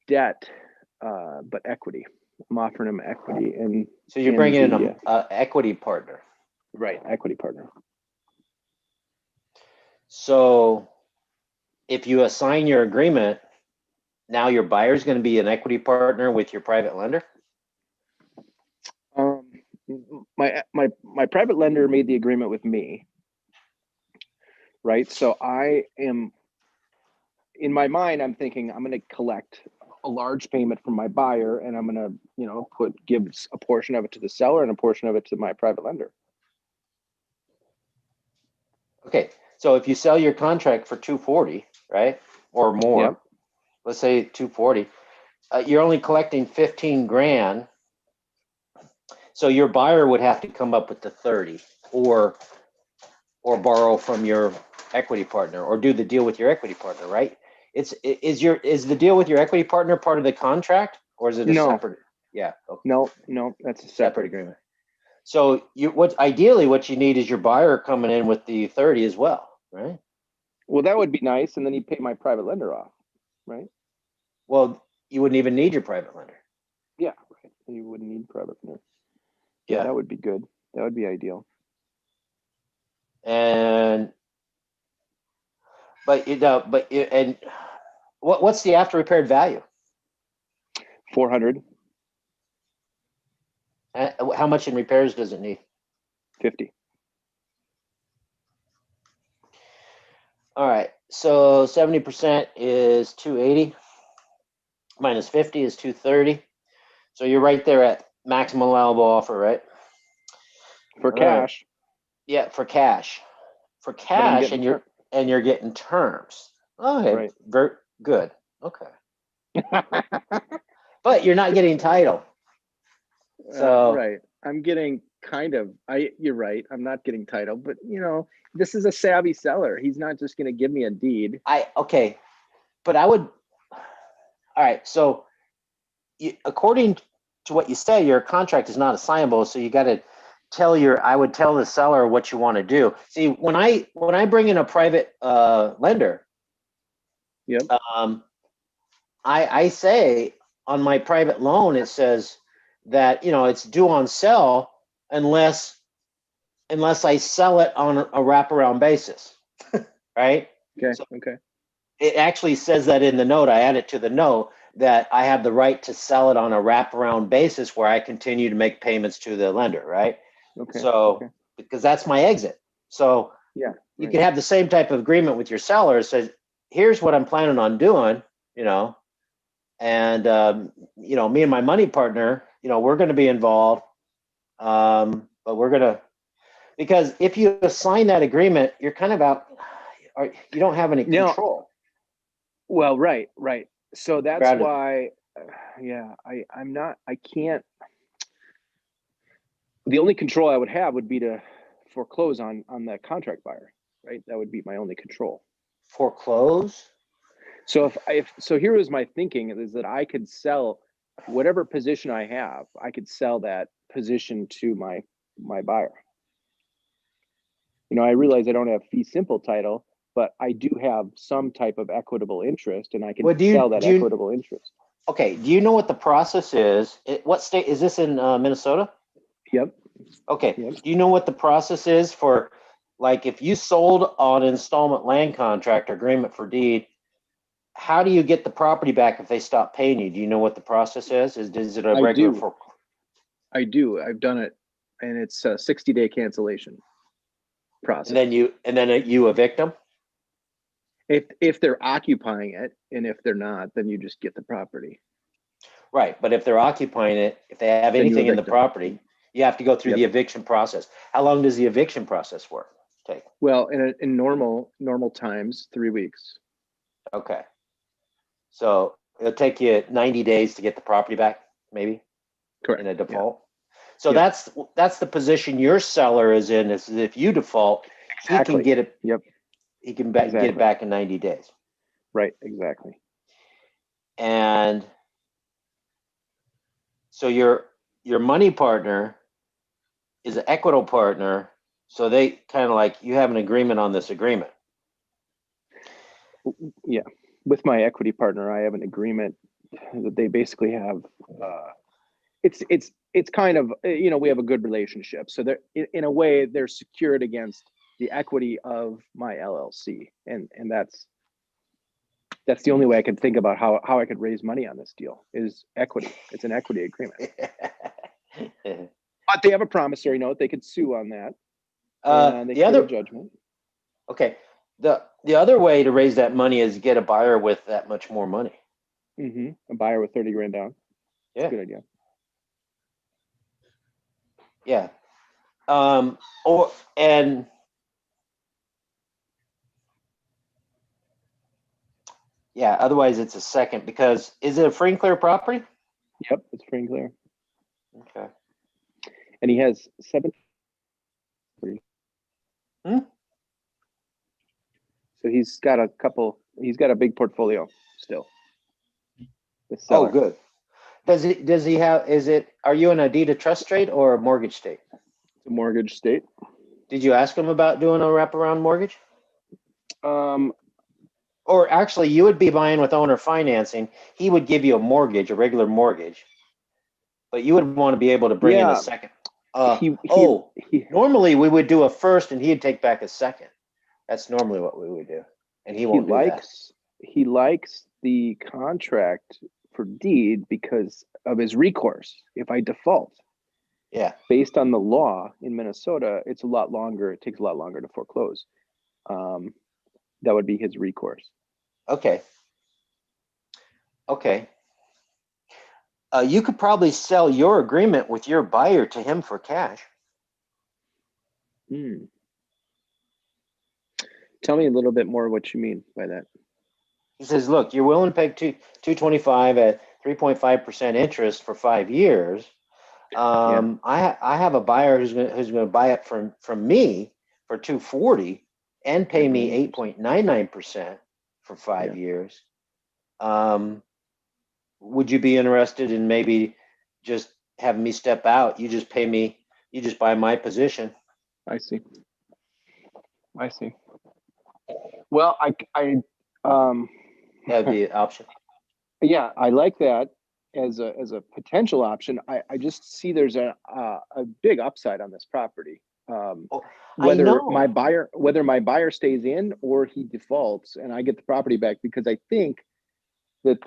debt, but equity. I'm offering him equity, and So you're bringing in a equity partner. right, equity partner. So if you assign your agreement, now your buyer is going to be an equity partner with your private lender? My private lender made the agreement with me, right? So I am, in my mind, I'm thinking I'm going to collect a large payment from my buyer, and I'm going to, give a portion of it to the seller and a portion of it to my private lender. Okay, so if you sell your contract for 240, right, or more, Yep. let's say 240, you're only collecting 15 grand. So your buyer would have to come up with the 30, or borrow from your equity partner, or do the deal with your equity partner, right? Is the deal with your equity partner part of the contract, or is it a separate? Yeah. Okay. No, that's a separate agreement. So ideally what you need is your buyer coming in with the 30 as well, right? Well, that would be nice, and then he'd pay my private lender off, right? Well, you wouldn't even need your private lender. Yeah, right. You wouldn't need private lender. Yeah, that would be good. That would be ideal. And what's the after repaired value? 400. How much in repairs does it need? 50. All right, so 70% is 280, minus 50 is 230. So you're right there at maximum allowable offer, right? For cash. Yeah, for cash. For cash, and you're getting terms. Okay, right. Very good. Okay. But you're not getting title. So right. I'm getting you're right. I'm not getting title, but this is a savvy seller. He's not just going to give me a deed. But I would, all right. So according to what you say, your contract is not assignable. So you got to I would tell the seller what you want to do. See, when I bring in a private lender, yep. I say on my private loan, it says that, it's due on sell unless I sell it on a wraparound basis, right? Okay. So okay. It actually says that in the note. I add it to the note that I have the right to sell it on a wraparound basis where I continue to make payments to the lender, right? Okay. So because that's my exit. So yeah, you can have the same type of agreement with your seller. It says, here's what I'm planning on doing, and me and my money partner, we're going to be involved, but we're going to, because if you assign that agreement, you're kind of out, you don't have any control. Well, right. So that's why, I can't. The only control I would have would be to foreclose on that contract buyer, right? That would be my only control. Foreclose? So so here was my thinking, is that I could sell whatever position I have. I could sell that position to my buyer. I realize I don't have fee simple title, but I do have some type of equitable interest, and I can sell that equitable interest. Okay. Do you know what the process is? What state is this in? Minnesota? Yep. Okay. Yep. Do you know what the process is for, like, if you sold on installment land contract or agreement for deed, how do you get the property back if they stop paying you? Do you know what the process is? Is it a regular? I do. I've done it, and it's a 60-day cancellation process. And then you evict them? If they're occupying it, and if they're not, then you just get the property. Right, but if they're occupying it, if they have anything in the property, you have to go through the eviction process. How long does the eviction process take? Well, in normal times, 3 weeks. Okay, so it'll take you 90 days to get the property back, maybe. Correct. In a default. So that's the position your seller is in. Is if you default, he can get it. Yep. He can get it back in 90 days. Right. Exactly. And so your money partner is an equitable partner, so they kind of like, you have an agreement on this agreement. Yeah, with my equity partner, I have an agreement that they basically have. It's kind of, you know, we have a good relationship, so they're in a way they're secured against the equity of my LLC, and that's the only way I could think about how I could raise money on this deal is equity. It's an equity agreement. But they have a promissory note. They could sue on that. And they the other judgment. Okay. The other way to raise that money is get a buyer with that much more money. A buyer with 30 grand down. Yeah. That's a good idea. Yeah. Yeah, otherwise it's a second, because is it a free and clear property? Yep, it's free and clear. Okay. And he has 7. So he's got a big portfolio still. Oh, good. Does he have, are you in a deed of trust state or a mortgage state? It's a mortgage state. Did you ask him about doing a wraparound mortgage? Or actually, you would be buying with owner financing. He would give you a mortgage, a regular mortgage, but you would want to be able to bring in a second. Normally we would do a first and he'd take back a second. That's normally what we would do. And he won't do that. He likes the contract for deed because of his recourse. If I default, based on the law in Minnesota, it's a lot longer. It takes a lot longer to foreclose. That would be his recourse. Okay. You could probably sell your agreement with your buyer to him for cash. Tell me a little bit more what you mean by that. He says, look, you're willing to pay $225 at 3.5% interest for 5 years. I have a buyer who's going to buy it from me for $240 and pay me 8.99% for 5 years. Would you be interested in maybe just having me step out? You just pay me, you just buy my position. I see. Well, that'd be an option. Yeah, I like that as a potential option. I just see there's a big upside on this property. Whether my buyer stays in or he defaults and I get the property back, because I think that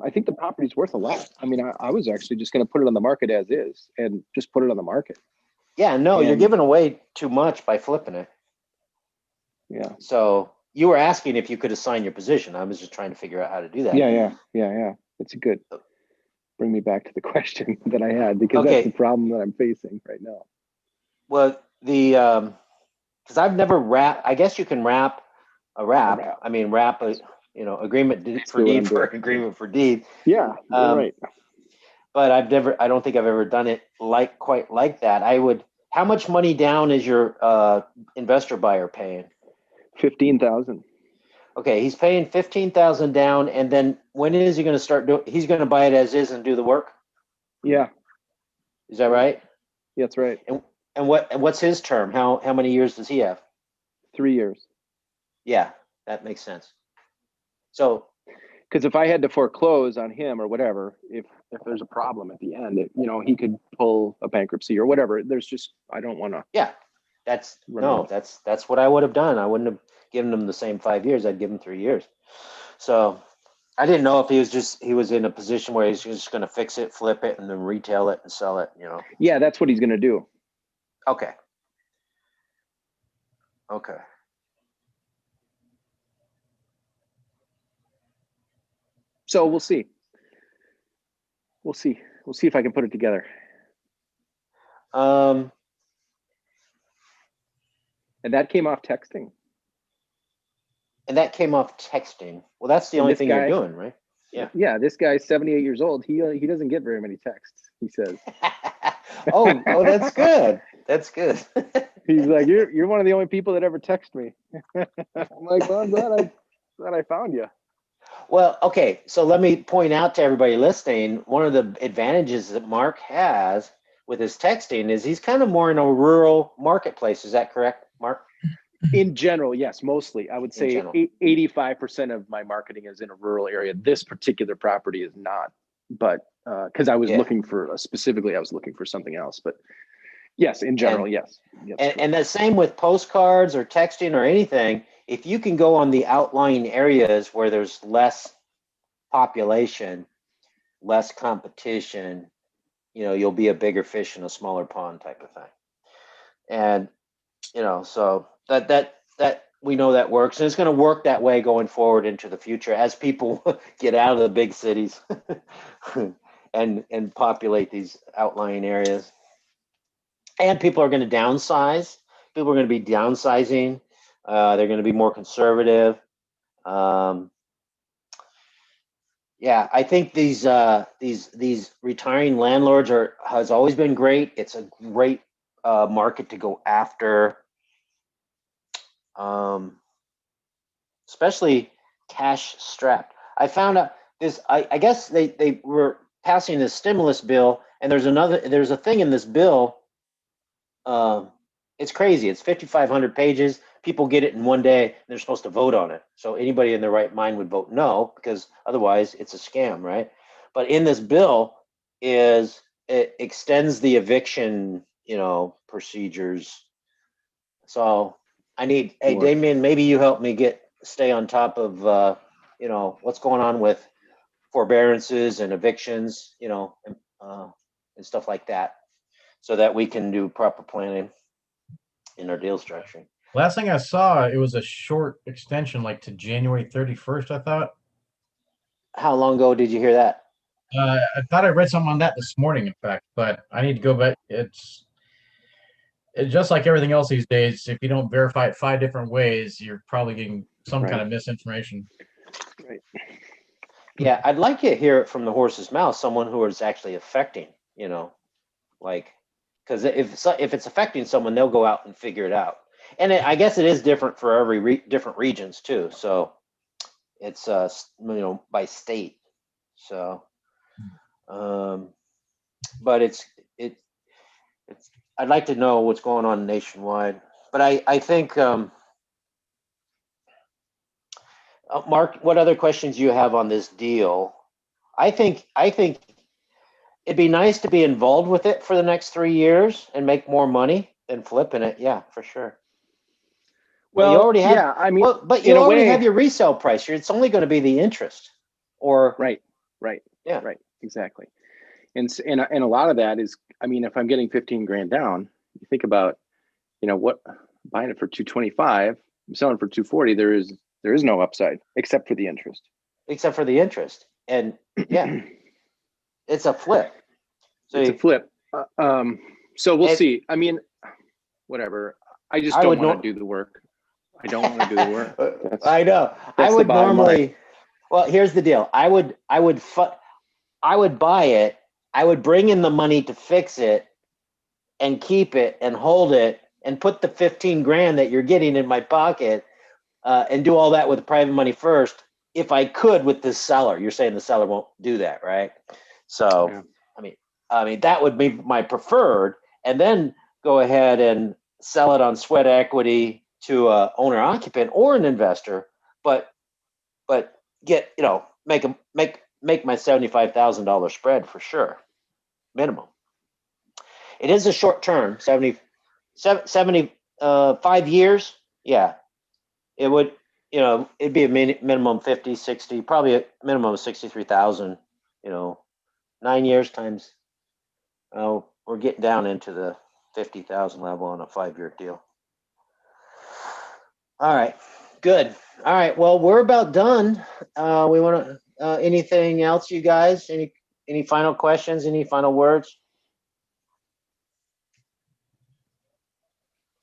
I think the property's worth a lot. I mean, I was actually just going to put it on the market as is and just put it on the market. Yeah, no, you're giving away too much by flipping it. Yeah. So you were asking if you could assign your position. I was just trying to figure out how to do that. Yeah. It's a good, bring me back to the question that I had, because that's the problem that I'm facing right now. Well, because I've never wrapped, I guess you can wrap a wrap. I mean, wrap a, agreement for deed for agreement for deed. Yeah, right. But I don't think I've ever done it quite like that. How much money down is your investor buyer paying? $15,000. Okay, he's paying $15,000 down, and then when is he going to start doing? He's going to buy it as is and do the work. Yeah. Is that right? Yeah, that's right. And what's his term? How many years does he have? 3 years. Yeah, that makes sense. So, because if I had to foreclose on him or whatever, if there's a problem at the end, he could pull a bankruptcy or whatever. There's just, I don't want to. Yeah, that's what I would have done. I wouldn't have given him the same 5 years. I'd give him 3 years. So I didn't know if he was in a position where he's just going to fix it, flip it, and then retail it and sell it. Yeah, that's what he's going to do. Okay. So we'll see. We'll see if I can put it together. And that came off texting. Well, that's the only thing you're doing, right? Yeah. Yeah. This guy's 78 years old. He doesn't get very many texts, he says. oh, that's good. That's good. He's like, you're one of the only people that ever text me. I'm like, well, I'm glad I found you. Well, okay. So let me point out to everybody listening, one of the advantages that Mark has with his texting is he's kind of more in a rural marketplace. Is that correct, Mark? In general, yes, mostly. I would say 85% of my marketing is in a rural area. This particular property is not, but because I was looking for specifically, I was looking for something else. But yes, in general, yes. And the same with postcards or texting or anything. If you can go on the outlying areas where there's less population, less competition, you know, you'll be a bigger fish in a smaller pond type of thing. And you know, so that we know that works, and it's going to work that way going forward into the future as people get out of the big cities and populate these outlying areas. And people are going to downsize. People are going to be downsizing. They're going to be more conservative. Yeah, I think these retiring landlords has always been great. It's a great market to go after, especially cash strapped. I found out this. I guess they were passing this stimulus bill, and there's a thing in this bill. It's crazy. It's 5,500 pages. People get it in one day, and they're supposed to vote on it. So anybody in their right mind would vote no, because otherwise it's a scam, right? But in this bill it extends the eviction, you know, procedures. So I need, hey, Damien, maybe you help me stay on top of, you know, what's going on with forbearances and evictions, you know, and stuff like that, so that we can do proper planning in our deal structuring. Last thing I saw, it was a short extension, like to January 31st, I thought. How long ago did you hear that? I thought I read something on that this morning, in fact, but I need to go back. It's just like everything else these days. If you don't verify it 5 different ways, you're probably getting some kind of misinformation. Right. Yeah, I'd like to hear it from the horse's mouth, someone who is actually affecting, you know, like, because if it's affecting someone, they'll go out and figure it out. And I guess it is different for every different regions too. So it's you know, by state. So, but it's I'd like to know what's going on nationwide. But I think Mark, what other questions do you have on this deal? I think it'd be nice to be involved with it for the next 3 years and make more money than flipping it. Yeah, for sure. Well, you already have, yeah, I mean, but you already have your resale price. It's only going to be the interest, or right, yeah, right, exactly. And a lot of that is, I mean, if I'm getting 15 grand down, you think about, you know, what, buying it for 225, I'm selling for 240. There is no upside except for the interest. Except for the interest, and yeah, it's a flip. So it's a flip. So we'll see. I mean, whatever. I just don't want to do the work. I don't want to do the work. I know. I would normally. Well, here's the deal. I would buy it. I would bring in the money to fix it, and keep it and hold it, and put the 15 grand that you're getting in my pocket, and do all that with private money first, if I could, with this seller. You're saying the seller won't do that, right? So, yeah. I mean that would be my preferred, and then go ahead and sell it on sweat equity to a owner occupant or an investor, but get, you know, make my $75,000 spread for sure, minimum. It is a short term, 75 years. Yeah, it would, you know, it'd be a minimum 50, 60, probably a minimum of 63,000, you know, 9 years times, we're getting down into the 50,000 level on a 5-year deal. All right, good. All right, well, we're about done. We want to, anything else, you guys? Any final questions? Any final words?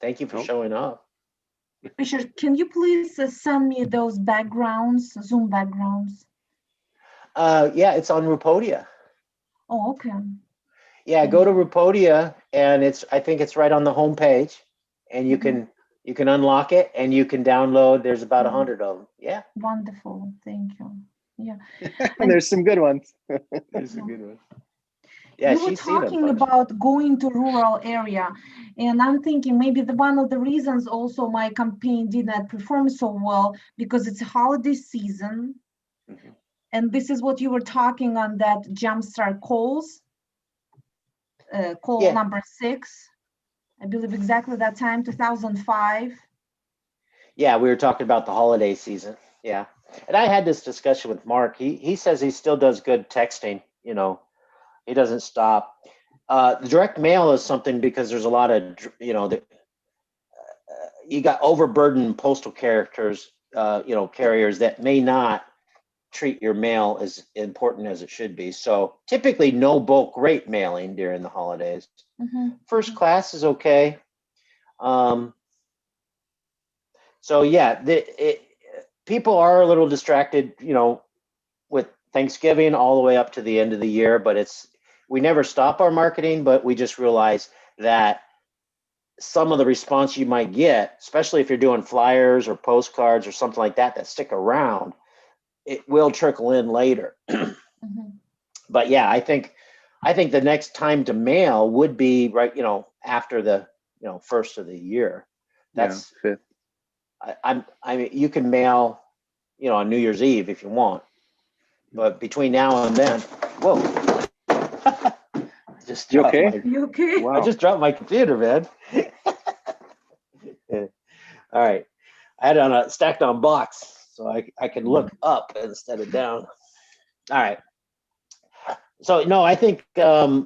Thank you for showing up. Richard, can you please send me those backgrounds, Zoom backgrounds? Yeah, it's on Rupodia. Oh, okay. Yeah, go to Rupodia, and I think it's right on the home page, and you can unlock it and you can download. There's about 100 of them. Yeah. Wonderful. Thank you. Yeah. And there's some good ones. There's some good ones. Yeah, You were she's seen a talking bunch. about going to rural area, and I'm thinking maybe one of the reasons also my campaign did not perform so well because it's a holiday season, Mhm. and this is what you were talking on that Jumpstart calls, call Yeah. number 6, I believe exactly that time, 2005. Yeah, we were talking about the holiday season. Yeah. And I had this discussion with Mark. He says he still does good texting, you know, he doesn't stop. The direct mail is something because there's a lot of, you know, you got overburdened postal characters, you know, carriers that may not treat your mail as important as it should be. So typically no bulk rate mailing during the holidays. First class is okay. So yeah, people are a little distracted, you know, with Thanksgiving all the way up to the end of the year, but we never stop our marketing, but we just realize that some of the response you might get, especially if you're doing flyers or postcards or something like that stick around, it will trickle in later. But yeah, I think the next time to mail would be right, you know, after the, you know, first of the year. That's 5th. I mean, you can mail, you know, on New Year's Eve if you want, but between now and then, whoa. You okay? You okay? Wow. I just dropped my computer, man. Yeah. All right. I had it on a stacked on box, so I can look up instead of down. All right. So no, I think yeah,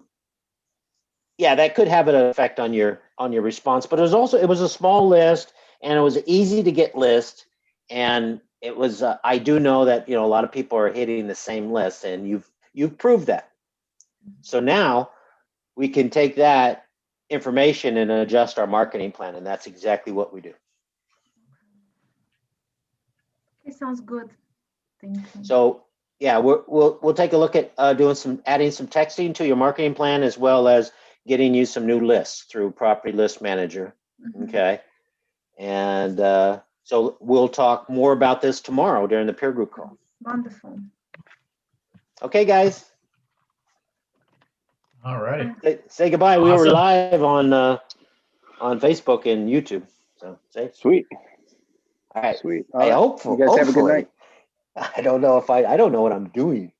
that could have an effect on your response. But it was a small list, and it was easy to get list, and it was I do know that, you know, a lot of people are hitting the same list, and you've proved that. So now we can take that information and adjust our marketing plan, and that's exactly what we do. Okay, sounds good. Thank you. So yeah, we'll take a look at adding some texting to your marketing plan, as well as getting you some new lists through Property List Manager. Okay, and so we'll talk more about this tomorrow during the peer group call. Wonderful. Okay, guys. All righty. Say goodbye. We were Awesome. live on Facebook and YouTube. So say Sweet. all right. Sweet. I hope you guys have a good night. I don't know what I'm doing.